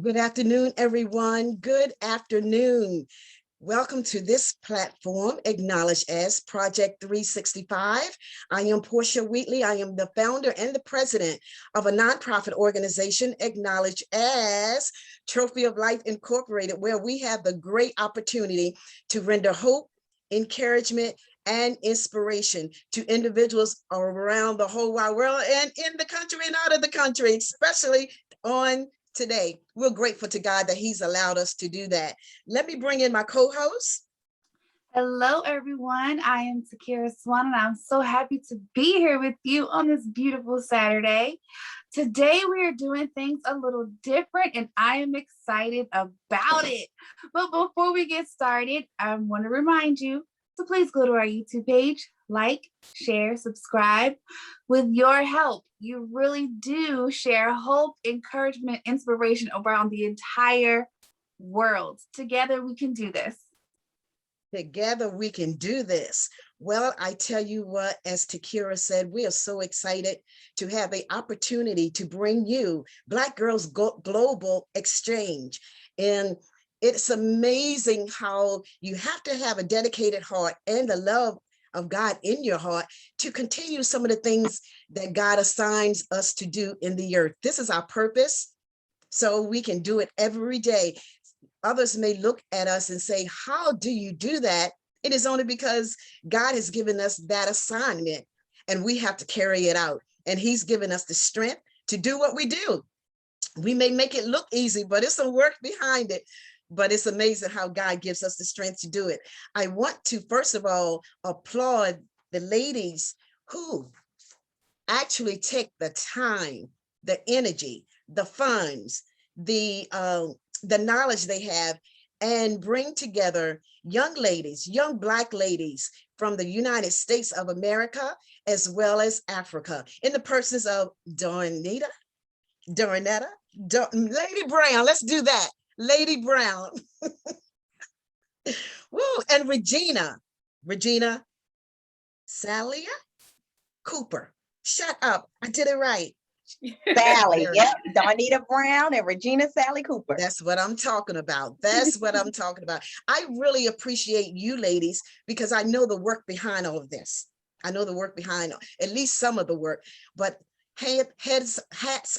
Good afternoon, everyone. Good afternoon. Welcome to this platform, acknowledged as Project 365. I am Portia Wheatley. I am the founder and the president of a nonprofit organization acknowledged as Trophy of Life Incorporated, where we have the great opportunity to render hope, encouragement, and inspiration to individuals around the whole wide world and in the country and out of the country, especially on today. We're grateful to God that he's allowed us to do that. Let me bring in my co-host. Hello, everyone. I am Takira Swan, and I'm so happy to be here with you on this beautiful Saturday. Today, we are doing things a little different, and I am excited about it. But before we get started, I want to remind you to please go to our YouTube page, like, share, subscribe. With your help, you really do share hope, encouragement, inspiration around the entire world. Together, we can do this. Together, we can do this. Well, I tell you what, as Takira said, we are so excited to have the opportunity to bring you Black Girls Global Exchange. And it's amazing how you have to have a dedicated heart and the love of God in your heart to continue some of the things that God assigns us to do in the earth. This is our purpose, so we can do it every day. Others may look at us and say, how do you do that? It is only because God has given us that assignment and we have to carry it out. And he's given us the strength to do what we do. We may make it look easy, but it's some work behind it. But it's amazing how God gives us the strength to do it. I want to, first of all, applaud the ladies who actually take the time, the energy, the funds, the knowledge they have, and bring together young ladies, young Black ladies from the United States of America, as well as Africa, in the persons of Dawnita, Lady Brown, let's do that. Lady Brown. Woo, and Regina Salliey Cooper. Shut up, I did it right. Salliey, yep, Dawnita Brown and Regina Salliey Cooper. That's what I'm talking about. That's what I'm talking about. I really appreciate you ladies because I know the work behind all of this. I know the work behind at least some of the work, but hats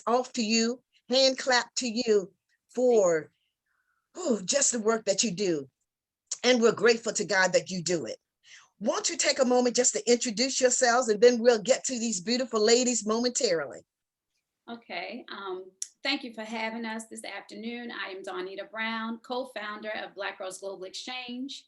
off to you, hand clap to you for just the work that you do. And we're grateful to God that you do it. Won't you take a moment just to introduce yourselves, and then we'll get to these beautiful ladies momentarily. Okay, thank you for having us this afternoon. I am Dawnita Brown, co-founder of Black Girls Global Exchange.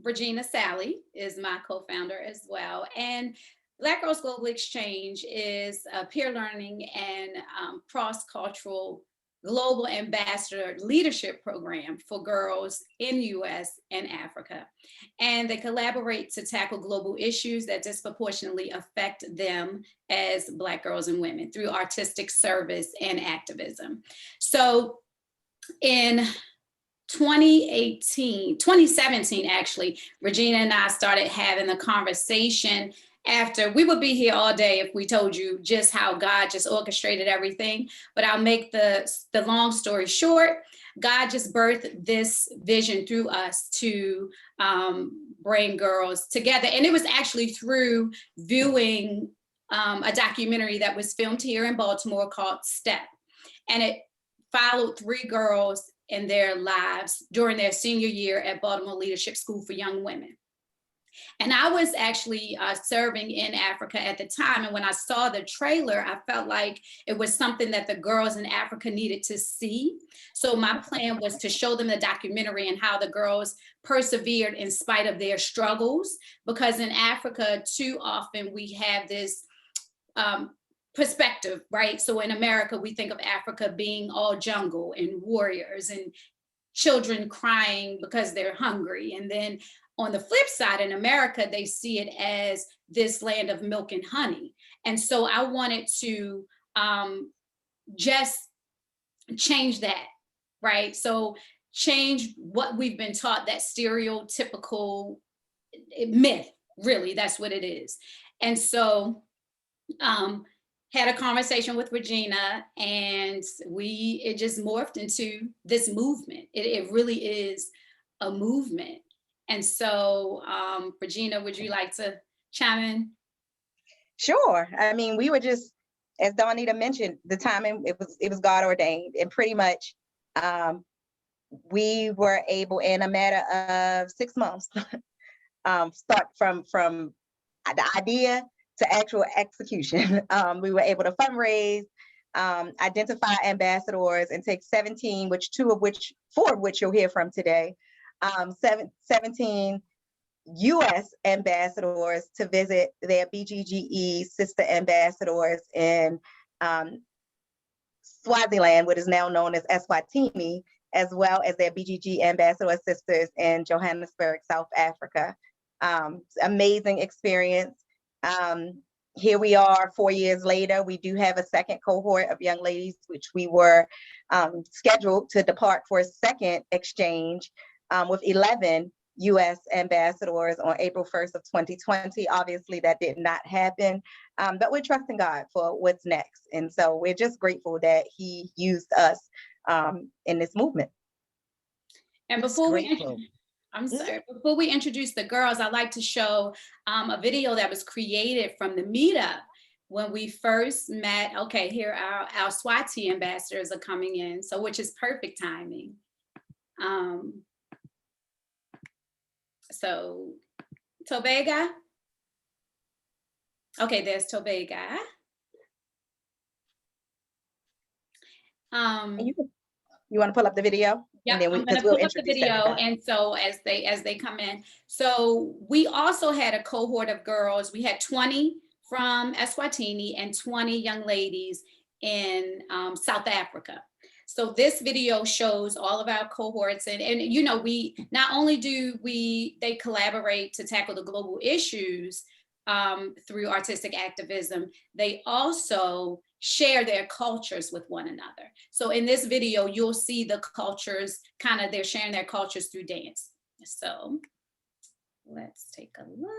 Regina Salliey is my co-founder as well. And Black Girls Global Exchange is a peer learning and cross-cultural global ambassador leadership program for girls in US and Africa. And they collaborate to tackle global issues that disproportionately affect them as Black girls and women through artistic service and activism. So in 2017, actually, Regina and I started having a conversation after. We would be here all day if we told you just how God just orchestrated everything, but I'll make the long story short. God just birthed this vision through us to bring girls together. And it was actually through viewing a documentary that was filmed here in Baltimore called Step. And it followed 3 girls in their lives during their senior year at Baltimore Leadership School for Young Women. And I was actually serving in Africa at the time. And when I saw the trailer, I felt like it was something that the girls in Africa needed to see. So my plan was to show them the documentary and how the girls persevered in spite of their struggles. Because in Africa, too often we have this perspective, right? So in America, we think of Africa being all jungle and warriors and children crying because they're hungry. And then on the flip side, in America, they see it as this land of milk and honey. And so I wanted to just change that, right? So change what we've been taught, that stereotypical myth, really, that's what it is. And so had a conversation with Regina, and it just morphed into this movement. It really is a movement. And so, Regina, would you like to chime in? Sure. I mean, we were just, as Dawnita mentioned, the timing, it was God ordained, and pretty much we were able, in a matter of 6 months, start from the idea to actual execution. We were able to fundraise, identify ambassadors, and take 17, four of which you'll hear from today, 17 U.S. ambassadors to visit their BGGE sister ambassadors in Swaziland, what is now known as Eswatini, as well as their BGG ambassador sisters in Johannesburg, South Africa. Amazing experience. Here we are 4 years later. We do have a second cohort of young ladies, which we were scheduled to depart for a second exchange with 11 U.S. ambassadors on April 1st of 2020. Obviously, that did not happen, but we're trusting God for what's next. And so we're just grateful that He used us in this movement. And before we introduce the girls, I'd like to show a video that was created from the meetup when we first met. Okay, here our Swati ambassadors are coming in, so which is perfect timing. So Thobeka. Okay, there's Thobeka. You want to pull up the video? Yeah, and then I'm gonna pull up the video, and so as they come in. So we also had a cohort of girls. We had 20 from Eswatini and 20 young ladies in South Africa. So this video shows all of our cohorts, and you know, we not only they collaborate to tackle the global issues through artistic activism, they also share their cultures with one another. So in this video, you'll see the cultures, they're sharing their cultures through dance. So let's take a look.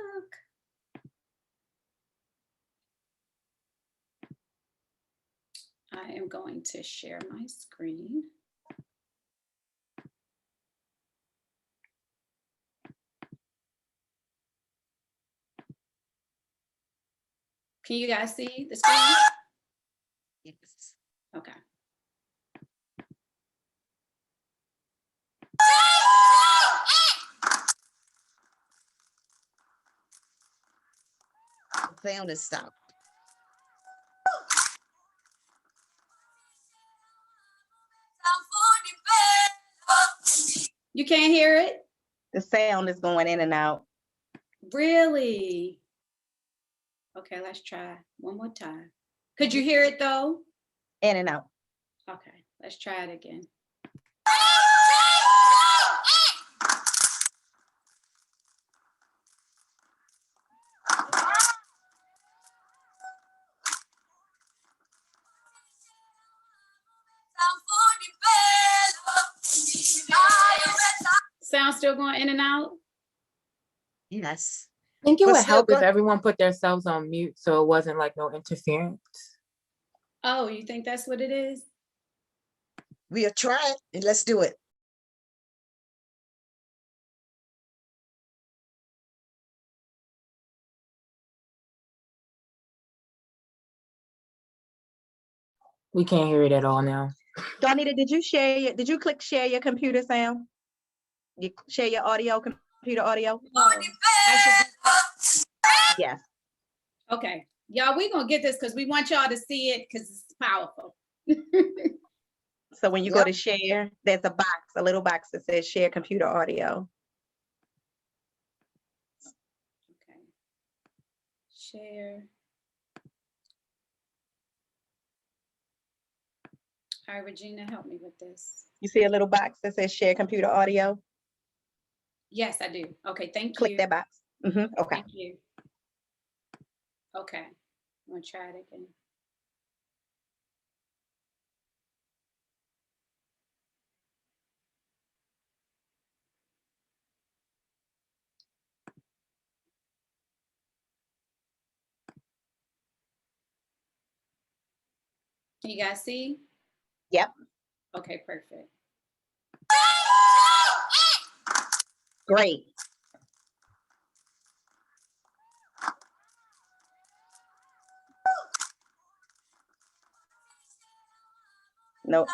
I am going to share my screen. Can you guys see the screen? Yes. Okay. The sound is stopped. You can't hear it? The sound is going in and out. Really? Okay, let's try one more time. Could you hear it though? In and out. Okay, let's try it again. Sound still going in and out? Yes. I think it But would still help if good. everyone put themselves on mute so it wasn't like no interference. Oh, you think that's what it is? We'll try it and let's do it. We can't hear it at all now. Dawnita, did you click share your computer, Sam? You share your audio? computer audio? Oh, I should- Yes. okay. Y'all, we're going to get this because we want y'all to see it because it's powerful. So when you go Yep. to share, there's a box, a little box that says share computer audio. Okay. Share. All right, Regina, help me with this. You see a little box that says share computer audio? Yes, I do. Okay, thank Click you. that box. Okay. Thank you. Okay, I'm gonna try it again. Can you guys see? Yep. Okay, perfect. Great. No.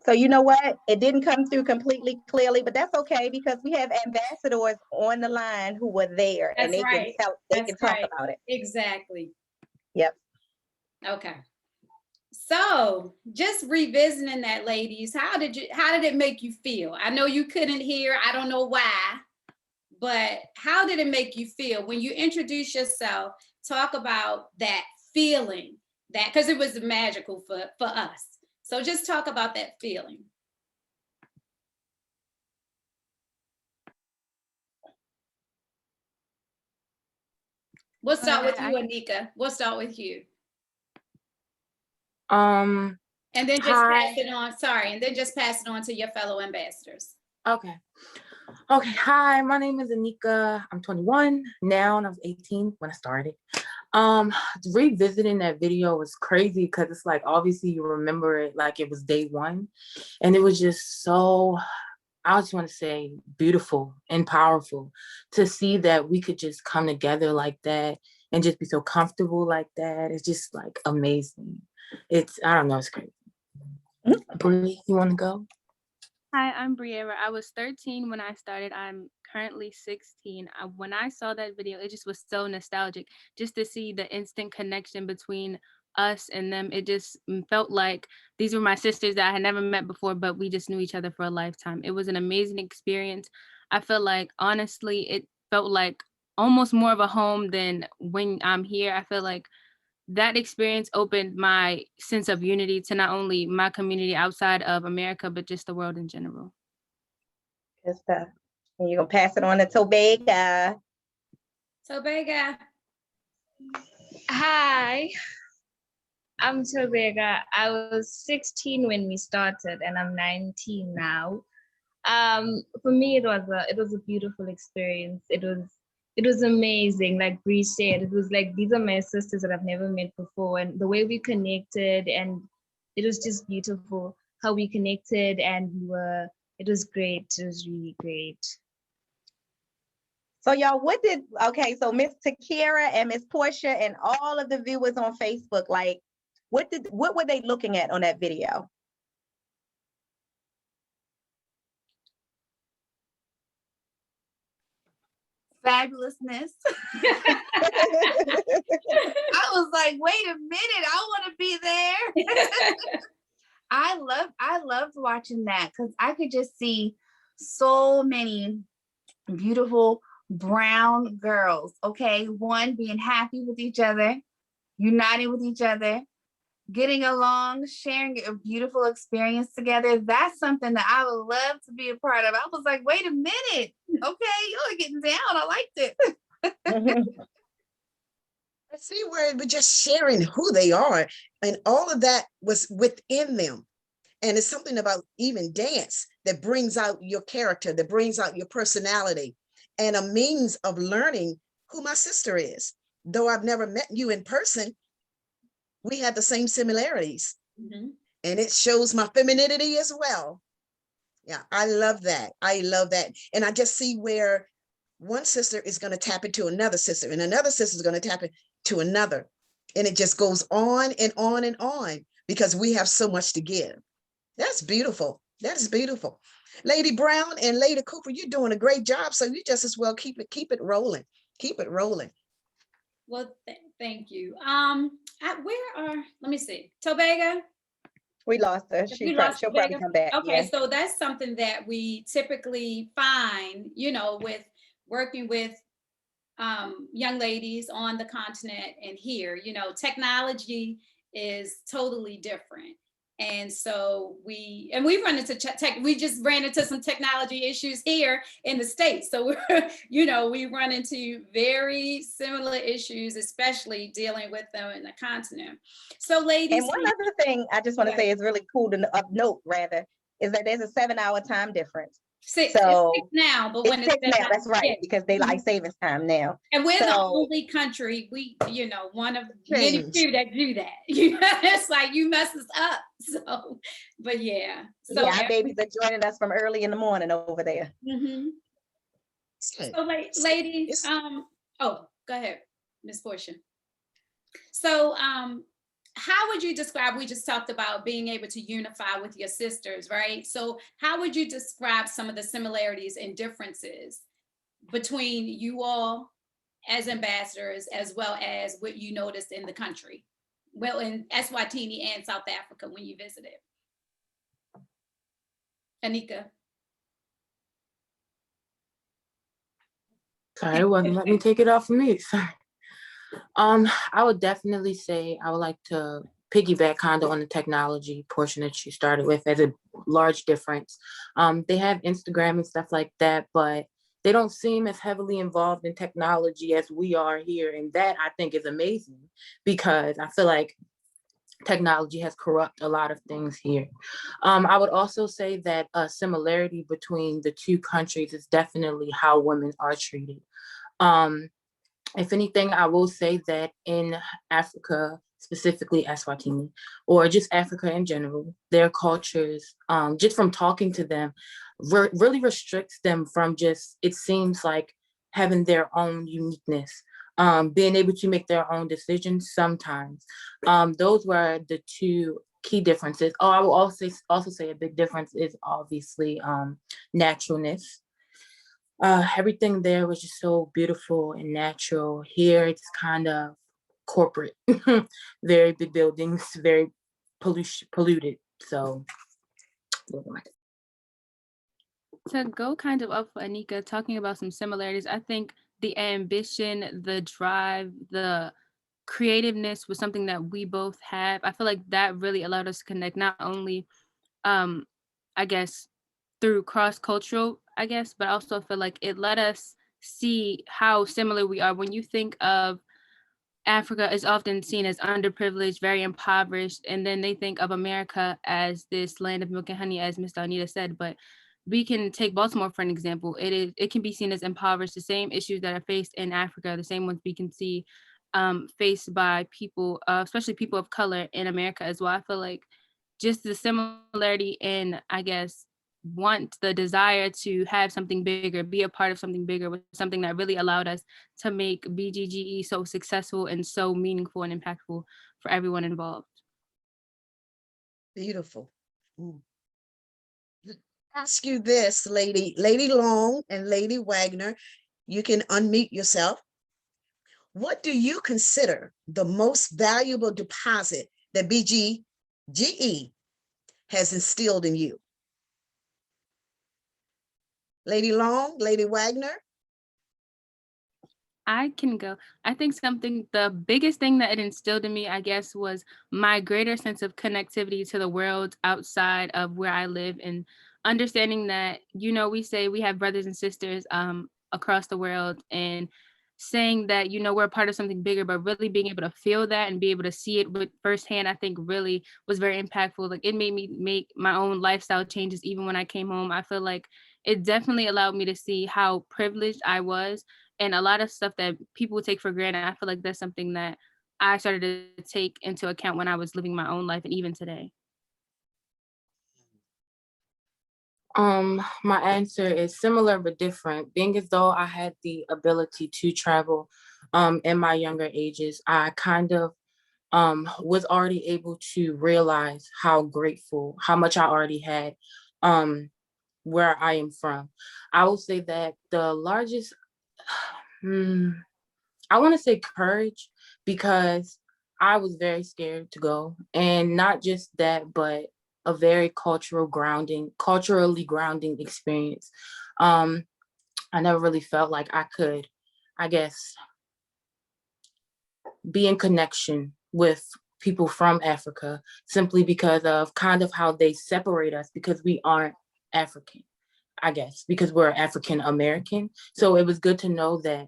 So you know what? It didn't come through completely clearly, but that's okay because we have ambassadors on the line who were there and That's they right. can tell, they That's can talk right. about it. Exactly. Yep. Okay. So just revisiting that, ladies, how did it make you feel? I know you couldn't hear, I don't know why, but how did it make you feel when you introduce yourself? Talk about that feeling, that because it was magical for us. So just talk about that feeling. We'll start with you, Anika. We'll start with you. And then just pass it on. Sorry, and then just pass it on to your fellow ambassadors. Okay. Hi, my name is Anika. I'm 21 now, and I was 18 when I started. Revisiting that video was crazy because it's like obviously you remember it like it was day one, and it was just so, I just want to say, beautiful and powerful to see that we could just come together like that and just be so comfortable like that. It's just like amazing. I don't know, it's crazy. Bree, you want to go? Hi, I'm Briera. I was 13 when I started. I'm currently 16. When I saw that video, it just was so nostalgic just to see the instant connection between us and them. It just felt like these were my sisters that I had never met before, but we just knew each other for a lifetime. It was an amazing experience. I felt like, honestly, it felt like almost more of a home than when I'm here. I feel like that experience opened my sense of unity to not only my community outside of America, but just the world in general. Good stuff. And you're going to pass it on to Thobeka. Thobeka. Hi, I'm Thobeka. I was 16 when we started and I'm 19 now. For me, it was a beautiful experience. It was amazing. Like Bree said, it was like, these are my sisters that I've never met before. And the way we connected, and it was just beautiful how we connected, and it was great. It was really great. So y'all, so Miss Takira and Miss Portia and all of the viewers on Facebook, like, what were they looking at on that video? Fabulousness. I was like, wait a minute, I want to be there. I loved watching that because I could just see so many beautiful brown girls. Okay, one being happy with each other, united with each other, getting along, sharing a beautiful experience together. That's something that I would love to be a part of. I was like, wait a minute. Okay, you're getting down. I liked it. I see where it was just sharing who they are, and all of that was within them. And it's something about even dance that brings out your character, that brings out your personality, and a means of learning who my sister is. Though I've never met you in person, we had the same similarities. Mhm. And it shows my femininity as well. Yeah, I love that. I love that. And I just see where one sister is going to tap into another sister, and another sister is going to tap into another. And it just goes on and on and on, because we have so much to give. That's beautiful. That is beautiful. Lady Brown and Lady Cooper, you're doing a great job. So you just as well keep it rolling. Keep it rolling. Well, thank you. Let me see, Thobeka. We lost her. She'll probably come back. Okay, Yeah. so that's something that we typically find, with working with young ladies on the continent and here, technology is totally different. And so we run into we just ran into some technology issues here in the States. So we're, we run into very similar issues, especially dealing with them in the continent. So ladies. And one other thing I just want to say is really cool of note, rather, is that there's a 7-hour time difference. Six, so it's 6 now, but when it's 6 now, that's right, yeah. because daylight savings time now. And we're the only country, one of many few that do that. It's like you mess us up. So, but yeah. So yeah, our babies are joining us from early in the morning over there. Mm-hmm. So ladies, go ahead, Miss Portia. So how would you describe, we just talked about being able to unify with your sisters, right? So how would you describe some of the similarities and differences between you all as ambassadors, as well as what you noticed in the country? Well, in Eswatini and South Africa when you visited. Anika. Sorry, it wasn't letting me take it off of me. Sorry. I would definitely say I would like to piggyback kind of on the technology portion that you started with as a large difference. They have Instagram and stuff like that, but they don't seem as heavily involved in technology as we are here. And that I think is amazing, because I feel like technology has corrupted a lot of things here. I would also say that a similarity between the two countries is definitely how women are treated. If anything, I will say that in Africa, specifically Eswatini, or just Africa in general, their cultures, just from talking to them, really restricts them from just, it seems like, having their own uniqueness, being able to make their own decisions sometimes. Those were the two key differences. Oh, I will also say a big difference is obviously naturalness. Everything there was just so beautiful and natural. Here it's kind of corporate, very big buildings, very polluted. So to go kind of up for Anika, talking about some similarities, I think the ambition, the drive, the creativeness was something that we both have. I feel like that really allowed us to connect, not only I guess through cross-cultural, I guess, but also feel like it let us see how similar we are. When you think of Africa is often seen as underprivileged, very impoverished, and then they think of America as this land of milk and honey, as Ms. Dawnita said. But we can take Baltimore for an example. It can be seen as impoverished. The same issues that are faced in Africa, the same ones we can see faced by people, especially people of color in America as well. I feel like just the similarity in, I guess, the desire to have something bigger, be a part of something bigger, was something that really allowed us to make BGGE so successful and so meaningful and impactful for everyone involved. Beautiful. Ask you this, Lady Long and Lady Wagner, you can unmute yourself. What do you consider the most valuable deposit that BGGE has instilled in you? Lady Long, Lady Wagner? I can go. I think the biggest thing that it instilled in me, I guess, was my greater sense of connectivity to the world outside of where I live, and understanding that, we say we have brothers and sisters across the world, and saying that, you know, we're a part of something bigger, but really being able to feel that and be able to see it with firsthand, I think really was very impactful. Like, it made me make my own lifestyle changes. Even when I came home, I feel like it definitely allowed me to see how privileged I was, and a lot of stuff that people take for granted. I feel like that's something that I started to take into account when I was living my own life, and even today. My answer is similar but different. Being as though I had the ability to travel in my younger ages, I kind of was already able to realize how grateful, how much I already had where I am from. I will say that the largest, I want to say courage, because I was very scared to go. And not just that, but a very culturally grounding experience. I never really felt like I could, I guess, be in connection with people from Africa simply because of kind of how they separate us, because we aren't African, I guess, because we're African American. So it was good to know that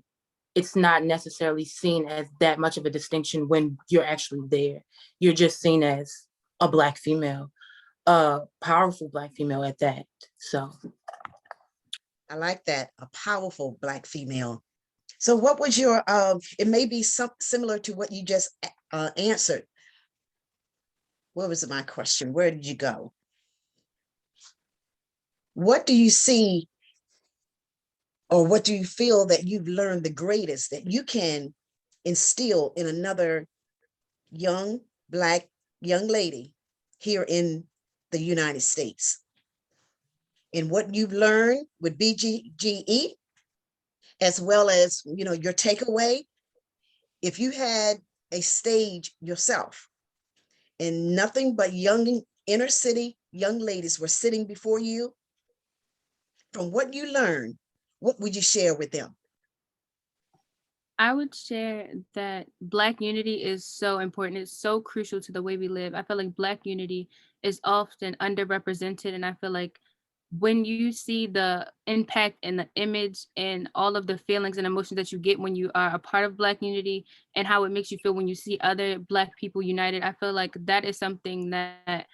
it's not necessarily seen as that much of a distinction when you're actually there. You're just seen as a Black female, a powerful Black female at that. So I like that, a powerful Black female. So what was your, it may be similar to what you just answered. What was my question? Where did you go? What do you see, or what do you feel that you've learned the greatest that you can instill in another young Black young lady here in the United States? And what you've learned with BGGE, as well as, you know, your takeaway, if you had a stage yourself and nothing but young inner city young ladies were sitting before you, from what you learned, what would you share with them? I would share that Black unity is so important. It's so crucial to the way we live. I feel like Black unity is often underrepresented. And I feel like when you see the impact and the image and all of the feelings and emotions that you get when you are a part of Black unity, and how it makes you feel when you see other Black people united, I feel like that is something that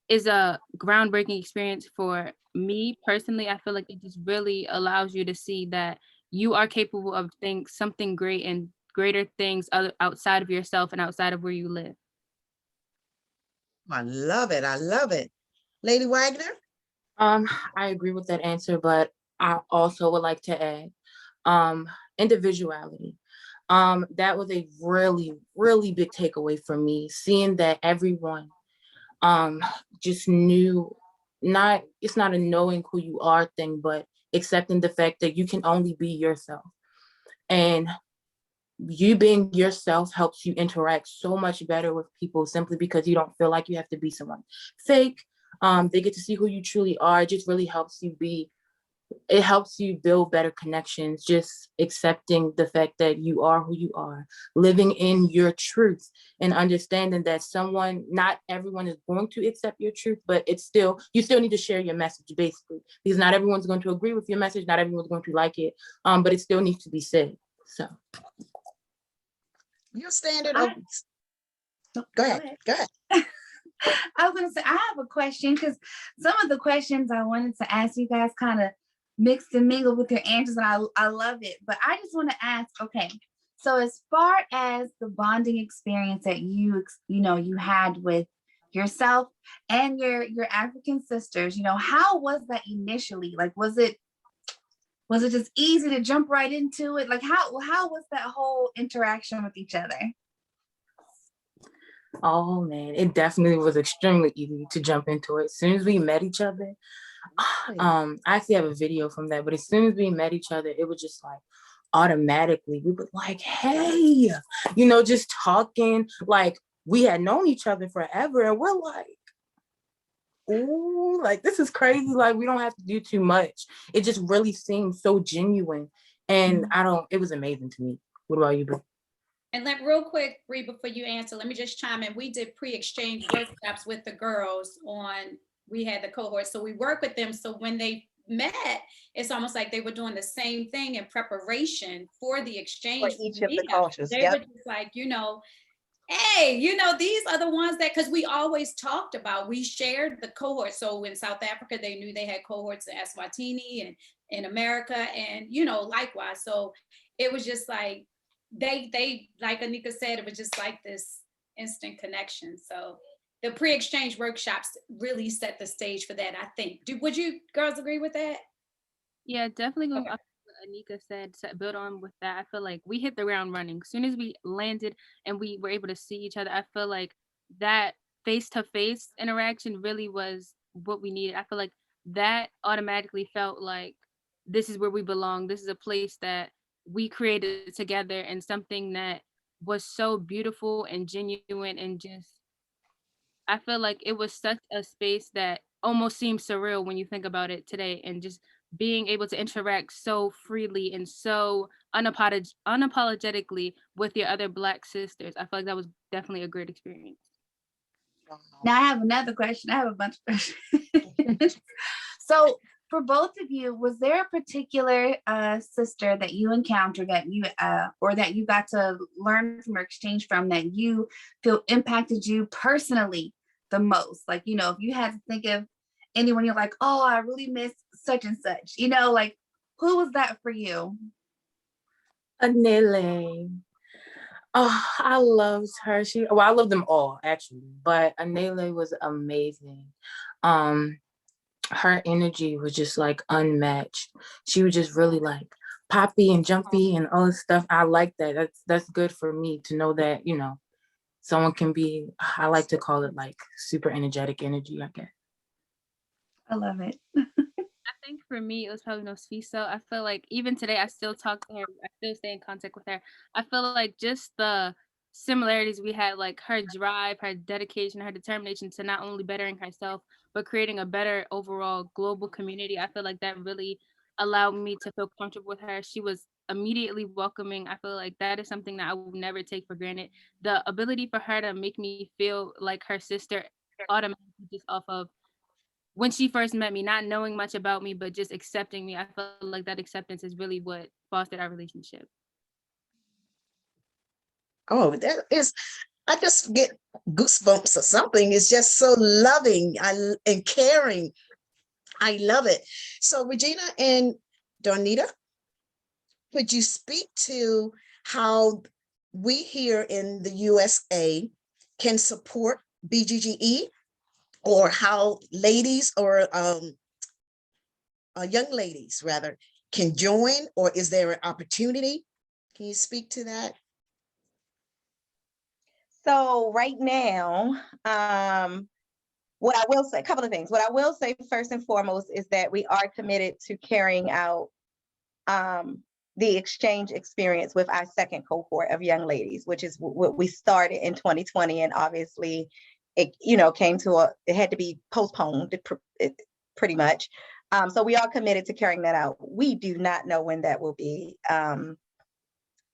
is a groundbreaking experience for me personally. I feel like it just really allows you to see that you are capable of something great and greater things outside of yourself and outside of where you live. I love it. I love it. Lady Wagner? I agree with that answer, but I also would like to add individuality. That was a really, really big takeaway for me, seeing that everyone just knew, it's not a knowing who you are thing, but accepting the fact that you can only be yourself. And you being yourself helps you interact so much better with people, simply because you don't feel like you have to be someone fake. They get to see who you truly are. It just really helps you it helps you build better connections, just accepting the fact that you are who you are, living in your truth, and understanding that not everyone is going to accept your truth, but you still need to share your message, basically, because not everyone's going to agree with your message, not everyone's going to like it, but it still needs to be said. So Your standard of, go ahead. I was going to say, I have a question, because some of the questions I wanted to ask you guys kind of mixed and mingled with your answers, and I love it. But I just want to ask, okay, so as far as the bonding experience that you had with yourself and your African sisters, how was that initially? Like, was it just easy to jump right into it? Like, how was that whole interaction with each other? Oh man, it definitely was extremely easy to jump into it. As soon as we met each other, I actually have a video from that, but as soon as we met each other, it was just like automatically, we were like, hey, just talking like we had known each other forever. And we're like, ooh, like this is crazy. Like we don't have to do too much. It just really seemed so genuine. And it was amazing to me. What about you, Boo? And real quick, Bree, before you answer, let me just chime in. We did pre-exchange workshops with the girls we had the cohort. So we work with them. So when they met, it's almost like they were doing the same thing in preparation for the For exchange. each of the Nika. cultures. They were just like, hey, these are the ones that, because we always talked about, we shared the cohort. So in South Africa, they knew they had cohorts in Eswatini and in America, and likewise. So it was just like they like Anika said, it was just like this instant connection. So the pre-exchange workshops really set the stage for that, I think. Would you girls agree with that? Yeah, definitely going off what Anika said, to build on with that. I feel like we hit the ground running. As soon as we landed and we were able to see each other, I feel like that face-to-face interaction really was what we needed. I feel like that automatically felt like this is where we belong. This is a place that we created together, and something that was so beautiful and genuine, and just I feel like it was such a space that almost seems surreal when you think about it today, and just being able to interact so freely and so unapologetically with your other Black sisters. I feel like that was definitely a great experience. Now I have another question. I have a bunch of questions. So for both of you, was there a particular sister that you encountered that you or that you got to learn from or exchange from that you feel impacted you personally the most? Like, if you had to think of anyone, you're like, oh, I really miss such and such, like, who was that for you? Anele. Oh, I loved her. I love them all actually, but Anele was amazing. Her energy was just like unmatched. She was just really like poppy and jumpy and all this stuff. I like that. That's good for me to know that, someone can be, I like to call it like super energetic energy, I guess. I love it. I think for me, it was probably Nosfiso. I feel like even today, I still talk to her. I still stay in contact with her. I feel like just the similarities we had, like her drive, her dedication, her determination to not only bettering herself, but creating a better overall global community. I feel like that really allowed me to feel comfortable with her. She was immediately welcoming. I feel like that is something that I will never take for granted. The ability for her to make me feel like her sister automatically, just off of when she first met me, not knowing much about me, but just accepting me. I felt like that acceptance is really what fostered our relationship. Oh, that is, I just get goosebumps or something. It's just so loving and caring. I love it. So Regina and Dawnita, could you speak to how we here in the USA can support BGGE, or how ladies or young ladies rather can join, or is there an opportunity? Can you speak to that? So right now, what I will say, a couple of things. What I will say first and foremost is that we are committed to carrying out the exchange experience with our second cohort of young ladies, which is what we started in 2020. And obviously it, came to it had to be postponed pretty much. So we are committed to carrying that out. We do not know when that will be.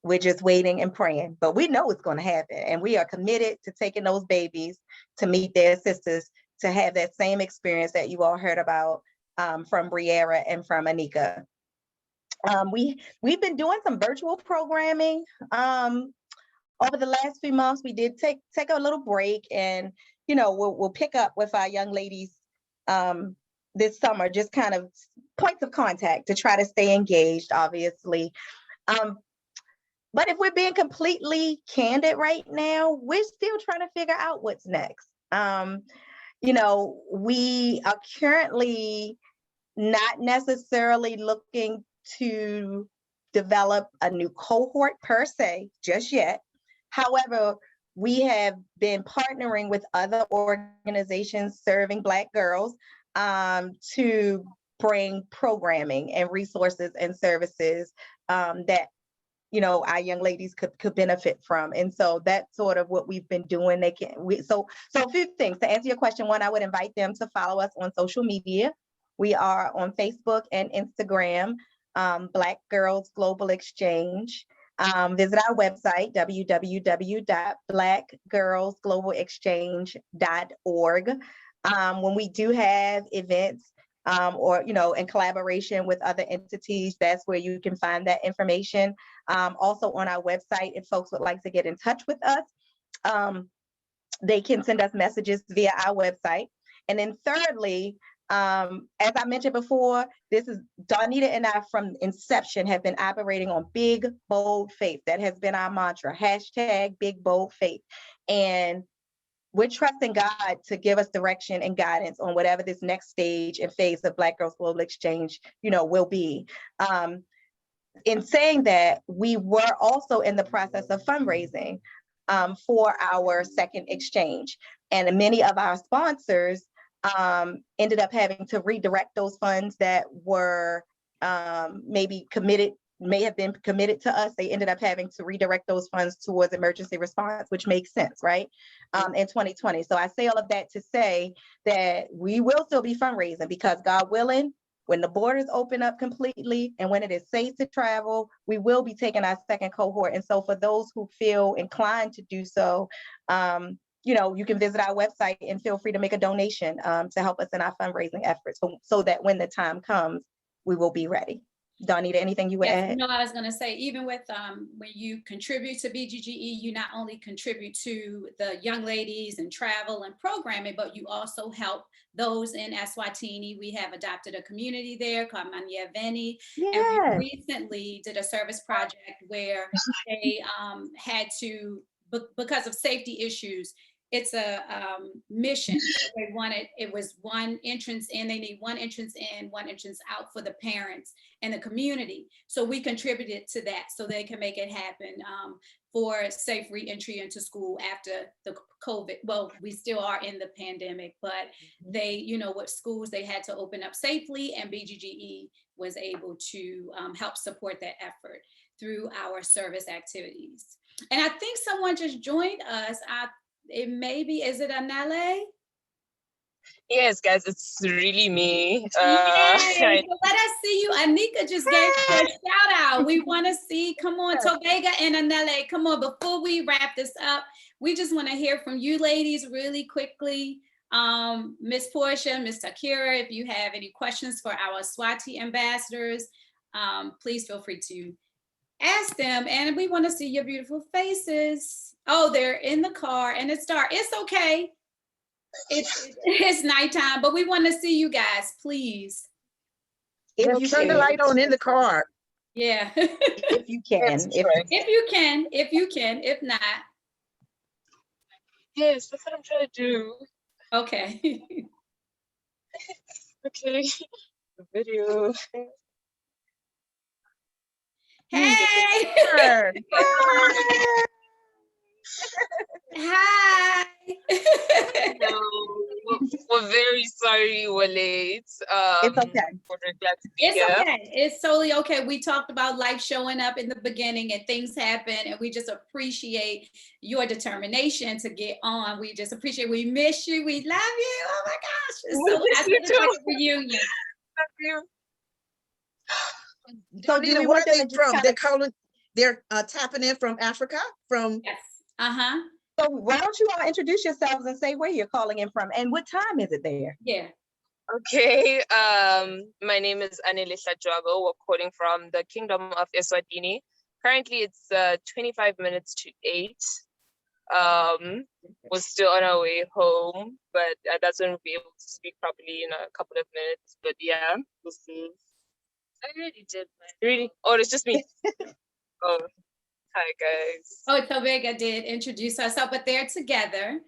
We're just waiting and praying, but we know it's going to happen. And we are committed to taking those babies to meet their sisters, to have that same experience that you all heard about from Briera and from Anika. We've been doing some virtual programming over the last few months. We did take a little break, and we'll pick up with our young ladies this summer, just kind of points of contact to try to stay engaged, obviously. But if we're being completely candid right now, we're still trying to figure out what's next. We are currently not necessarily looking to develop a new cohort per se just yet. However, we have been partnering with other organizations serving Black girls to bring programming and resources and services that our young ladies could benefit from. And so that's sort of what we've been doing. So a few things to answer your question. One, I would invite them to follow us on social media. We are on Facebook and Instagram, Black Girls Global Exchange. Visit our website, www.blackgirlsglobalexchange.org. When we do have events, or, in collaboration with other entities, that's where you can find that information. Also on our website, if folks would like to get in touch with us, they can send us messages via our website. And then thirdly, as I mentioned before, this is Dawnita and I from inception have been operating on big, bold faith. That has been our mantra, hashtag big, bold faith. And we're trusting God to give us direction and guidance on whatever this next stage and phase of Black Girls Global Exchange, will be. In saying that, we were also in the process of fundraising for our second exchange. And many of our sponsors ended up having to redirect those funds that were may have been committed to us. They ended up having to redirect those funds towards emergency response, which makes sense, right? In 2020. So I say all of that to say that we will still be fundraising, because God willing, when the borders open up completely and when it is safe to travel, we will be taking our second cohort. And so for those who feel inclined to do so, you can visit our website and feel free to make a donation to help us in our fundraising efforts, so that when the time comes, we will be ready. Dawnita, anything you would add? No, I was going to say, even with when you contribute to BGGE, you not only contribute to the young ladies and travel and programming, but you also help those in Eswatini. We have adopted a community there called Manyeveni. Yes. And we recently did a service project where they had to, because of safety issues, it's a mission. They wanted, it was one entrance in, they need one entrance in, one entrance out for the parents and the community. So we contributed to that so they can make it happen for safe re-entry into school after the COVID. Well, we still are in the pandemic, but they, with schools, they had to open up safely, and BGGE was able to help support that effort through our service activities. And I think someone just joined us. Is it Anele? Yes, guys, it's really me. Yay, so let us see you. Anika just gave you a shout out. We want to see, come on, Thobeka and Anele, come on. Before we wrap this up, we just want to hear from you ladies really quickly. Miss Portia, Miss Takira, if you have any questions for our Swati ambassadors, please feel free to ask them. And we want to see your beautiful faces. Oh, they're in the car and it's dark. It's okay. It's nighttime, but we want to see you guys, please. If you turn the light on in the car. Yeah. If you can. If you can. If not. Yes, that's what I'm trying to do. Okay. Okay. The video. Hey. Hi. We're very sorry we're late. It's okay. We're glad to be here. Okay. It's totally okay. We talked about life showing up in the beginning and things happen, and we just appreciate your determination to get on. We just appreciate, we miss you. We love you. Oh my gosh. It's so like a reunion. Love you. So do we want them to from? They're tapping in from Africa? Yes. Uh-huh. So why don't you all introduce yourselves and say where you're calling in from and what time is it there? Yeah. Okay. My name is Anele Hlatshwako. We're calling from the Kingdom of Eswatini. Currently, it's 25 minutes to 8. We're still on our way home, but that's when we'll be able to speak properly in a couple of minutes. But yeah, we'll see. I already did. Really? Oh, it's just me. Oh, hi guys. Oh, Thobeka did introduce herself, but they're together.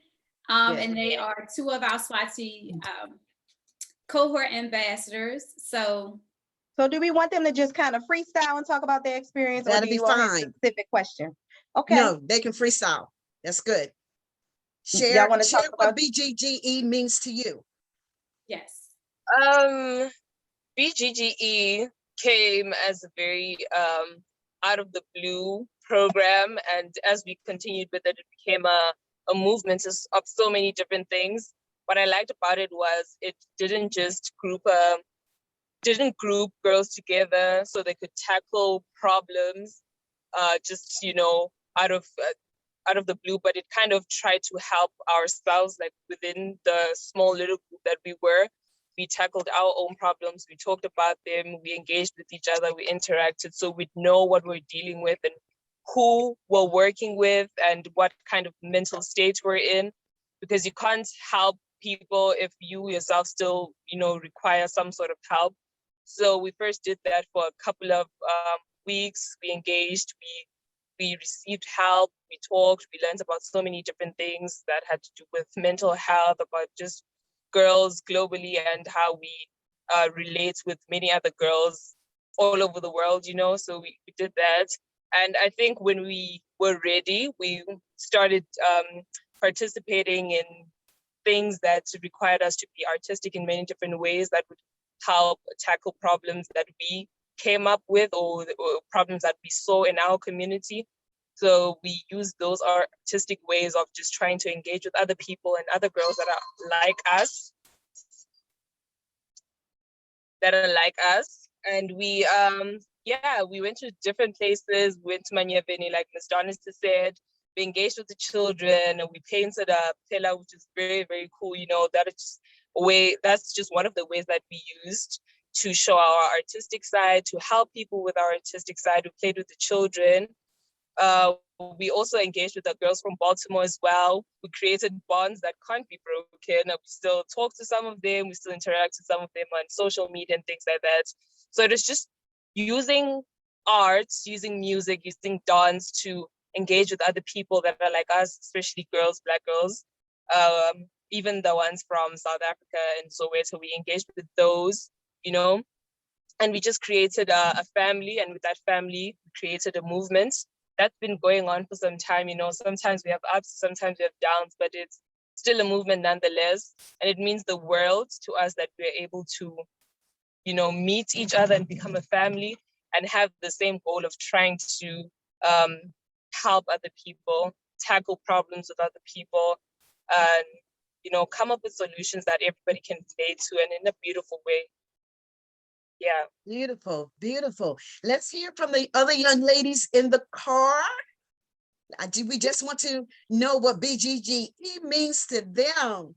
And they are two of our Swati cohort ambassadors. So do we want them to just kind of freestyle and talk about their experience? That'd be fine. A specific question. Okay. No, they can freestyle. That's good. Share what BGGE means to you. Yes. BGGE came as a very out of the blue program, and as we continued with it, it became a movement of so many different things. What I liked about it was it didn't just group girls together so they could tackle problems just out of the blue, but it kind of tried to help ourselves, like within the small little group that we were, We tackled our own problems. We talked about them. We engaged with each other. We interacted, so we'd know what we're dealing with and who we're working with and what kind of mental state we're in, because you can't help people if you yourself still, require some sort of help. So we first did that for a couple of weeks. We engaged, we received help, we talked, we learned about so many different things that had to do with mental health, about just girls globally and how we relate with many other girls all over the world, so we did that. And I think when we were ready, we started participating in things that required us to be artistic in many different ways that would help tackle problems that we came up with or problems that we saw in our community. So we use those artistic ways of just trying to engage with other people and other girls that are like us. And we we went to different places. We went to Manyaveni, like Ms. Dawnita said. We engaged with the children, and we painted a pillar, which is very, very cool. That's just one of the ways that we used to show our artistic side, to help people with our artistic side. We played with the children. We also engaged with the girls from Baltimore as well. We created bonds that can't be broken. We still talk to some of them. We still interact with some of them on social media and things like that. So it is just using arts, using music, using dance to engage with other people that are like us, especially girls, Black girls, even the ones from South Africa and Soweto. We engaged with those, and we just created a family. And with that family, we created a movement that's been going on for some time. Sometimes we have ups, sometimes we have downs, but it's still a movement nonetheless. And it means the world to us that we're able to, meet each other and become a family and have the same goal of trying to help other people, tackle problems with other people, and, come up with solutions that everybody can relate to, and in a beautiful way. Yeah. Beautiful, beautiful. Let's hear from the other young ladies in the car. We just want to know what BGGE means to them.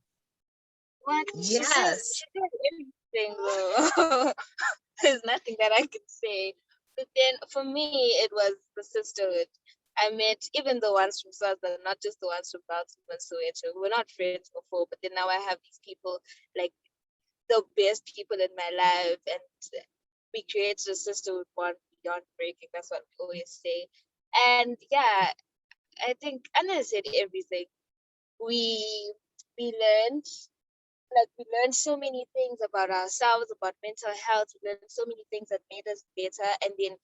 What? Yes. She did everything, though. There's nothing that I could say. But then for me, it was the sisterhood. I met even the ones from Southern, not just the ones from Baltimore and Soweto. We were not friends before, but then now I have these people, like the best people in my life, and we created a sisterhood bond beyond breaking. That's what we always say. And yeah, I think Anna said everything. We learned so many things about ourselves, about mental health. We learned so many things that made us better, and then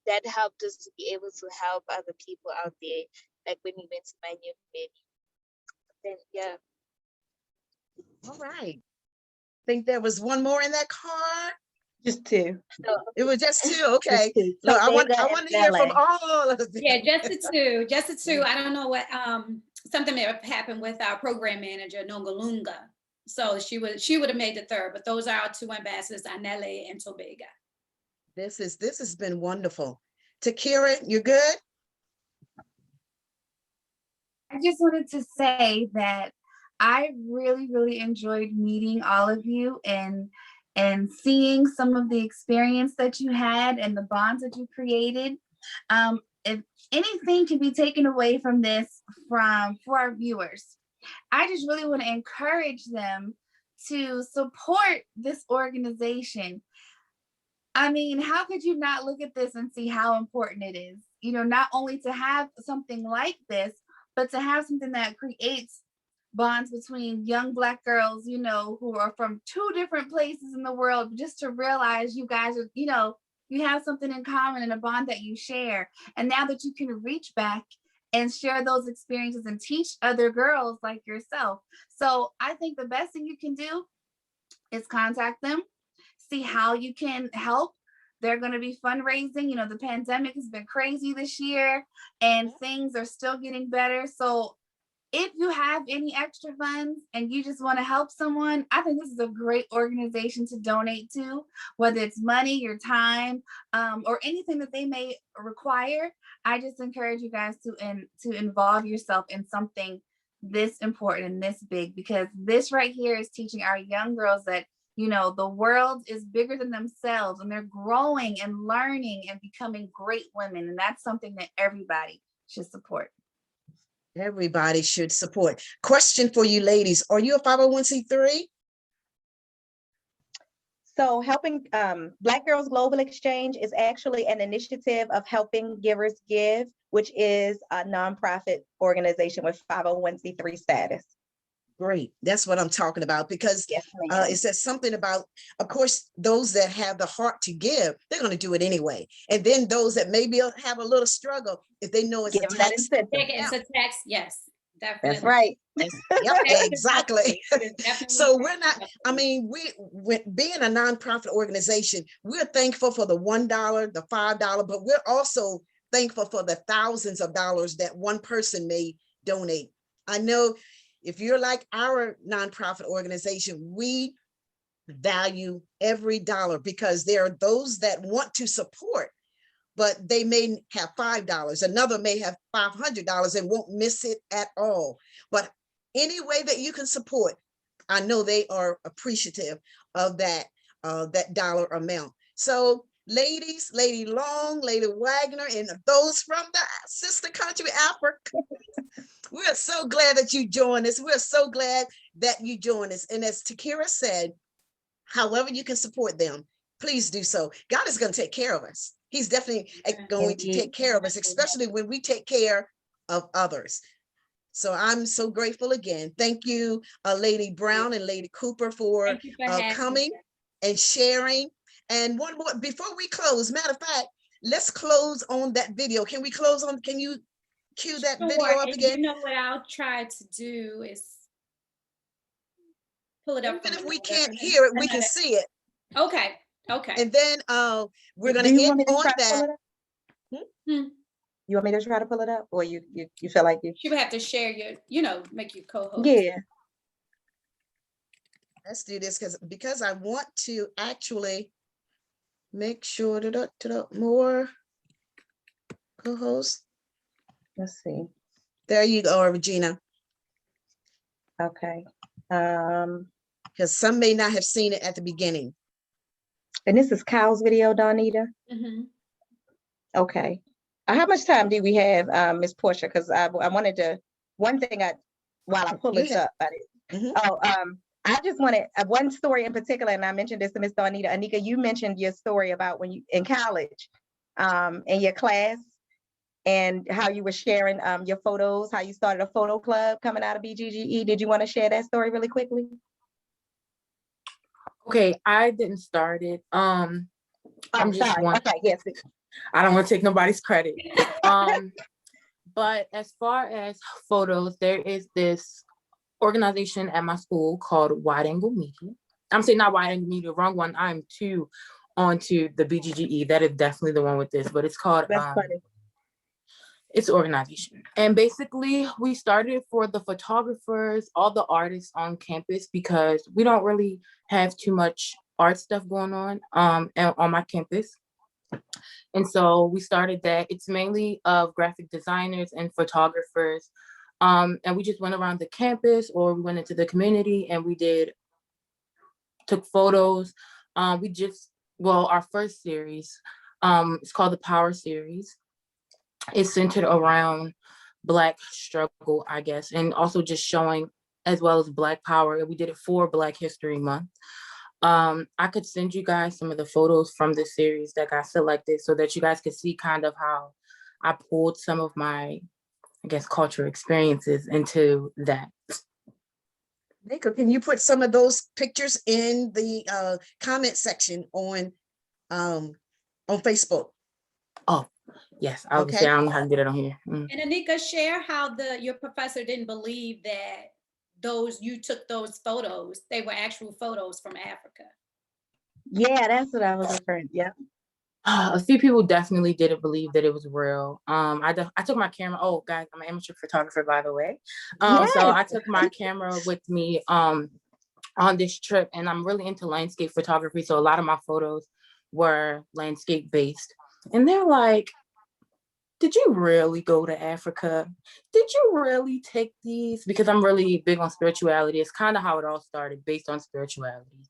that helped us to be able to help other people out there. Like when we went to my new baby. Then yeah. All right. Think there was one more in that car. Just two. So, It was just two. Okay. Just two. So I want Thobeka to and hear from Salliey. all of them. Yeah, just the two. I don't know what something that happened with our program manager, Nokulunga. So she would have made the third, but those are our two ambassadors, Anele and Thobeka. This has been wonderful. Takira, you good? I just wanted to say that I really, really enjoyed meeting all of you and seeing some of the experience that you had and the bonds that you created. If anything can be taken away from this for our viewers, I just really want to encourage them to support this organization. I mean, how could you not look at this and see how important it is? Not only to have something like this, but to have something that creates bonds between young Black girls, who are from two different places in the world, just to realize you guys are, you have something in common and a bond that you share. And now that you can reach back and share those experiences and teach other girls like yourself. So I think the best thing you can do is contact them, see how you can help. They're going to be fundraising. The pandemic has been crazy this year and things are still getting better. So if you have any extra funds and you just want to help someone, I think this is a great organization to donate to, whether it's money, your time, or anything that they may require. I just encourage you guys to involve yourself in something this important and this big, because this right here is teaching our young girls that You know, the world is bigger than themselves, and they're growing and learning and becoming great women. And that's something that everybody should support. Everybody should support. Question for you ladies. Are you a 501c3? So helping Black Girls Global Exchange is actually an initiative of Helping Givers Give, which is a nonprofit organization with 501c3 status. Great. That's what I'm talking about, because Yes, it says something about, of course, those that have the heart to give, they're going to do it anyway. And then those that maybe have a little struggle, if they know it's Give a them that tax. incentive. It's a tax, yes, definitely. That's right. Yep, exactly. Definitely. So we're not, I mean, we being a nonprofit organization, we're thankful for the $1, the $5, but we're also thankful for the thousands of dollars that one person may donate. I know if you're like our nonprofit organization, we value every dollar, because there are those that want to support, but they may have $5. Another may have $500 and won't miss it at all. But any way that you can support, I know they are appreciative of that dollar amount. So ladies, Lady Long, Lady Wagner, and those from the sister country, Africa, we're so glad that you joined us. We're so glad that you joined us. And as Takira said, however you can support them, please do so. God is going to take care of us. He's definitely going to take care of us, especially when we take care of others. So I'm so grateful again. Thank you, Lady Brown and Lady Cooper, for coming and sharing. And one more, before we close, matter of fact, let's close on that video. Can we close on, can you cue that video up again? You know what I'll try to do is pull it up. Even if we can't hear it, we can see it. Okay. Okay. And then we're going to end on that. You want me to try to pull it up, or you feel like you would have to share your, make you co-host? Yeah. Let's do this because I want to actually make sure that more co-hosts. Let's see. There you go, Regina. Okay. Because some may not have seen it at the beginning. And this is Kyle's video, Dawnita? Mm-hmm. Okay. How much time do we have, Miss Portia? Because I wanted to, one thing while I pull this up, I just wanted one story in particular, and I mentioned this to Miss Dawnita. Anika, you mentioned your story about when you in college, in your class, and how you were sharing your photos, how you started a photo club coming out of BGGE. Did you want to share that story really quickly? Okay, I didn't start it. I'm sorry. Okay, yes. I don't want to take nobody's credit. But as far as photos, there is this organization at my school called Wide Angle Media. I'm saying not Wide Angle Media, wrong one. I'm too onto the BGGE. That is definitely the one with this, but it's called it's an organization. And basically we started for the photographers, all the artists on campus, because we don't really have too much art stuff going on my campus. And so we started that. It's mainly of graphic designers and photographers. And we just went around the campus, or we went into the community and we took photos. Our first series, it's called the Power Series. It's centered around Black struggle, I guess, and also just showing as well as Black power. We did it for Black History Month. I could send you guys some of the photos from the series that got selected so that you guys could see kind of how I pulled some of my, I guess, cultural experiences into that. Nika, can you put some of those pictures in the comment section on Facebook? Oh, yes. I was say I don't know how to get it on here. And Anika, share how your professor didn't believe that you took those photos. They were actual photos from Africa. Yeah, that's what I was referring to. Yeah. A few people definitely didn't believe that it was real. I took my camera. Oh, guys, I'm an amateur photographer, by the way. So I took my camera with me on this trip, and I'm really into landscape photography. So a lot of my photos were landscape based. And they're like, did you really go to Africa? Did you really take these? Because I'm really big on spirituality. It's kind of how it all started, based on spirituality.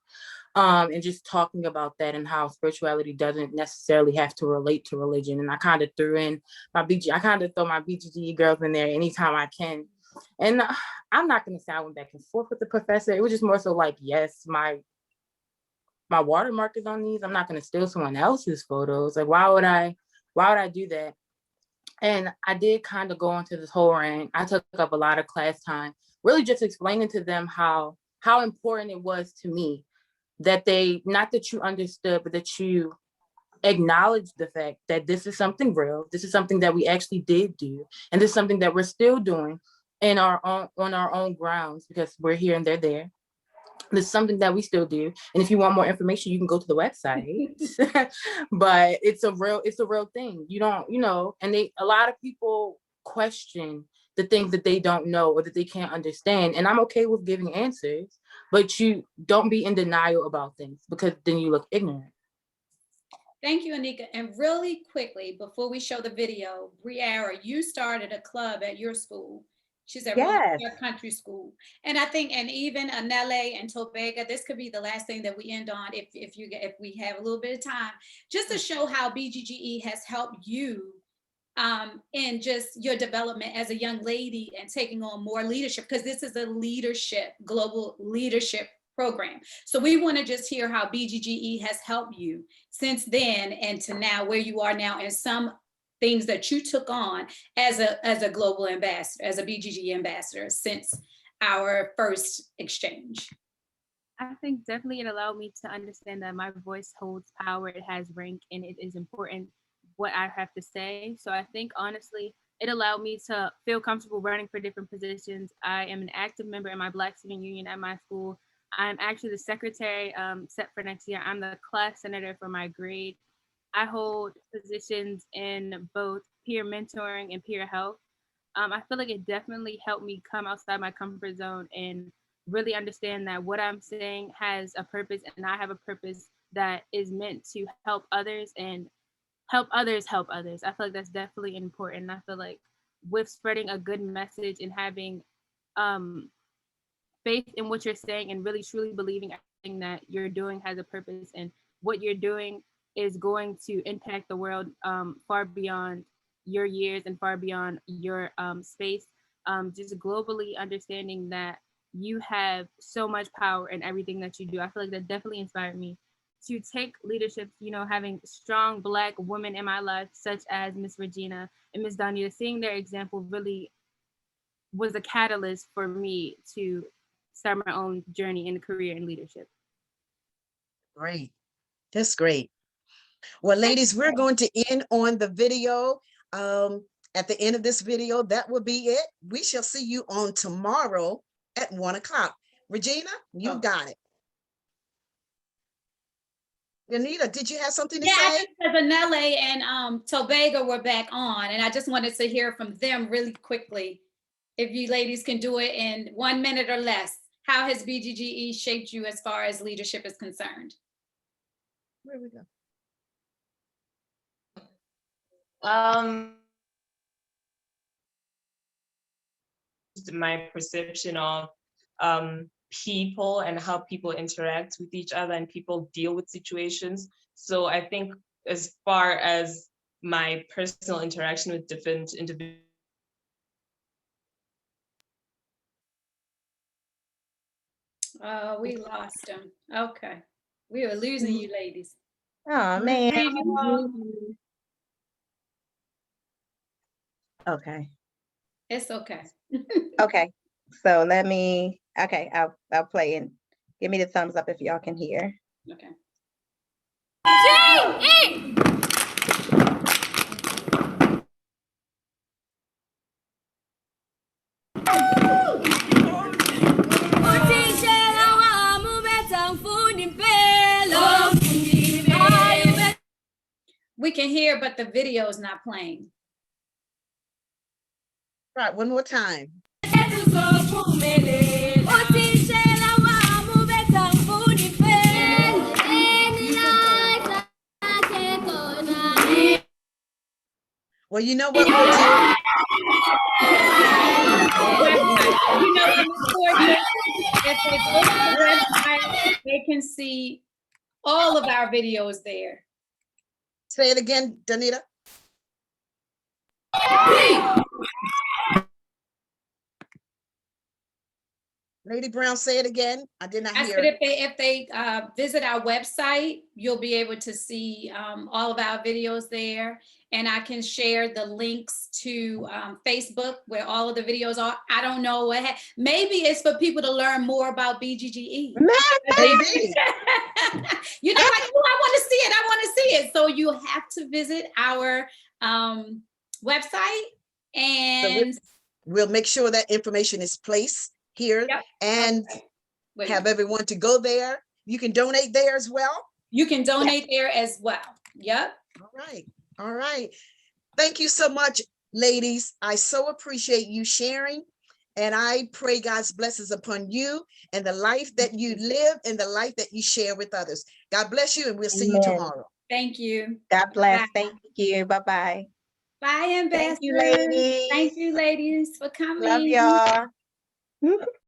And just talking about that and how spirituality doesn't necessarily have to relate to religion. And I kind of throw my BGGE girls in there anytime I can. And I'm not going to say I went back and forth with the professor. It was just more so like, yes, my watermark is on these. I'm not going to steal someone else's photos. Like, why would I do that? And I did kind of go into this whole rant. I took up a lot of class time, really just explaining to them how important it was to me that not that you understood, but that you acknowledge the fact that this is something real. This is something that we actually did do. And this is something that we're still doing on our own grounds, because we're here and they're there. This is something that we still do. And if you want more information, you can go to the website. But it's a real thing. You don't, and a lot of people question the things that they don't know or that they can't understand. And I'm okay with giving answers, but you don't be in denial about things, because then you look ignorant. Thank you, Anika. And really quickly, before we show the video, Arra, you started a club at your school. She's at your country school. And I think, and even Anele and Thobeka, this could be the last thing that we end on if we have a little bit of time, just to show how BGGE has helped you in just your development as a young lady and taking on more leadership, because this is a global leadership program. So we want to just hear how BGGE has helped you since then and to now, where you are now, and some things that you took on as a global ambassador, as a BGGE ambassador since our first exchange. I think definitely it allowed me to understand that my voice holds power, it has rank, and it is important what I have to say. So I think honestly, it allowed me to feel comfortable running for different positions. I am an active member in my Black Student Union at my school. I'm actually the secretary set for next year. I'm the class senator for my grade. I hold positions in both peer mentoring and peer health. I feel like it definitely helped me come outside my comfort zone and really understand that what I'm saying has a purpose, and I have a purpose that is meant to help others and help others help others. I feel like that's definitely important. And I feel like with spreading a good message and having faith in what you're saying and really truly believing everything that you're doing has a purpose, and what you're doing is going to impact the world far beyond your years and far beyond your space. Just globally understanding that you have so much power in everything that you do. I feel like that definitely inspired me to take leadership, having strong Black women in my life, such as Miss Regina and Miss Dawnita, seeing their example really was a catalyst for me to start my own journey in career and leadership. Great. That's great. Well, ladies, we're going to end on the video. At the end of this video, that will be it. We shall see you on tomorrow at 1 o'clock. Regina, you got it. Dawnita, did you have something to say? Because Anele and Thobeka were back on, and I just wanted to hear from them really quickly. If you ladies can do it in 1 minute or less, how has BGGE shaped you as far as leadership is concerned? Where we go? My perception of people and how people interact with each other and people deal with situations. So I think as far as my personal interaction with different individuals, We lost him. Okay. We are losing you ladies. Oh, man. Okay. It's okay. Okay. So I'll play and give me the thumbs up if y'all can hear. Okay. We can hear, but the video is not playing. Right, one more time. Well, you know what we'll do? If they go to the website, they can see all of our videos there. Say it again, Dawnita. Lady Brown, say it again. I did not I hear. said if they visit our website, you'll be able to see all of our videos there. And I can share the links to Facebook where all of the videos are. I don't know maybe it's for people to learn more about BGGE. Maybe. You know, like, oh, I want to see it. I want to see it. So you have to visit our website, and we'll make sure that information is placed here. Yep. And Okay. have everyone to go there. You can donate there as well. You can donate there as well. Yep. All right. All right. Thank you so much, ladies. I so appreciate you sharing. And I pray God's blessings upon you and the life that you live and the life that you share with others. God bless you, and we'll see you tomorrow. Thank you. God bless. Bye. Thank you. Bye-bye. Bye, Ambassador. Thank you, ladies. Thank you, ladies, for coming. Love y'all.